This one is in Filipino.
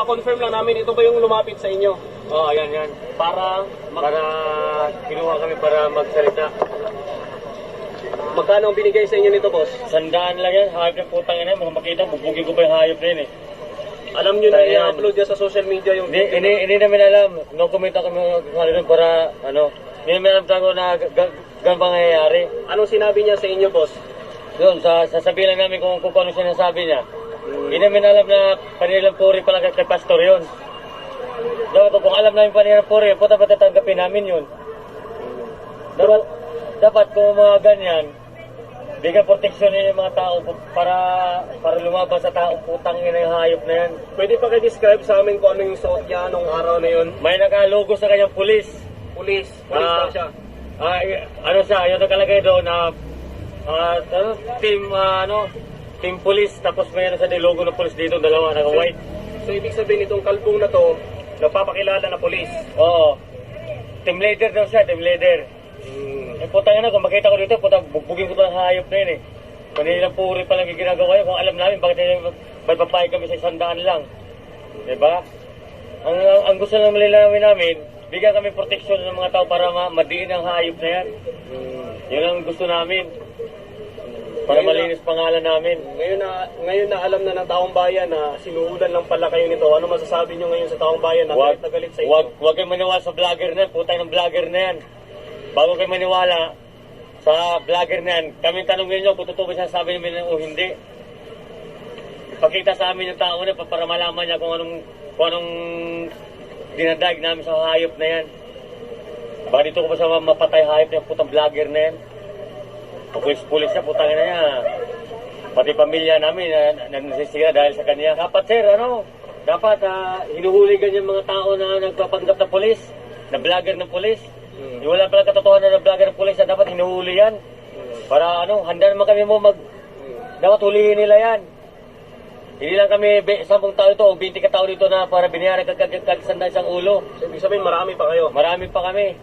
pa-confirm lang namin, ito ba yung lumapit sa inyo? Oo, yan. Para kinuha kami para magsalita. Magkano ang binigay sa inyo nito, boss? 100 lang yan, hayop ng putang ina, mga makita, bubugin ko pa yung hayop na yun eh. Alam nyo na Ayan. i-upload niya sa social media yung video. Hindi namin alam, no comment ako ng para, hindi namin alam tayo na ganun bang nangyayari. Anong sinabi niya sa inyo, boss? Doon, sasabihin lang namin kung ano sinasabi niya. Hindi namin alam na panilang puri pala kay pastor yun. Dapat kung alam namin panilang puri, puta ba tatanggapin namin yun? Dapat kung mga ganyan, bigyan proteksyon yung mga tao para lumabas sa taong putang ina yung hayop na yan. Pwede pa kayo-describe sa amin kung ano yung suot niya nung araw na yun? May nakalogo sa kanyang pulis. Pulis daw siya. Yun nakalagay doon na team police, tapos may sa logo ng police dito, dalawa, naka-white. So ibig sabihin itong kalbong na to, nagpapakilala na pulis. Oo. Team leader daw siya, team leader. Eh putang ina, kung makita ko dito, bugbugin ko ito ng hayop na yun eh. Kanilang puri pa lang yung ginagawa yun. Kung alam namin, bakit papayag kami sa 100 lang. Diba? Ang gusto lang malilawin namin, bigyan kami proteksyon ng mga tao para madiin ang hayop na yan. Yun ang gusto namin. Para malinis pangalan namin. Ngayon na alam na ng taong bayan na sinuhulan lang pala kayo nito. Ano masasabi nyo ngayon sa taong bayan na galit na galit sa inyo? Huwag kayo maniwala sa vlogger na yan. Putang ng vlogger na yan. Bago kayo maniwala sa vlogger na yan, kami tanongin nyo kung totoo ba siya sabi namin o hindi. Ipakita sa amin yung tao na para malaman niya kung anong dinadaig namin sa hayop na yan. Baka dito ko ba sa mapatay hayop na yung putang vlogger na yan? Pulis siya, putang na niya. Pati pamilya namin nagsisira dahil sa kanya. Dapat sir, dapat hinuhuligan yung mga tao na nagpapanggap na pulis, na vlogger ng pulis. Wala pala katotohanan na vlogger ng pulis na dapat hinuhuli yan. Para handa naman kami dapat hulihin nila yan. Hindi lang kami 10 tao ito o 20 ka tao dito na para binayaran kag isang ulo. So, ibig sabihin marami pa kayo? Marami pa kami.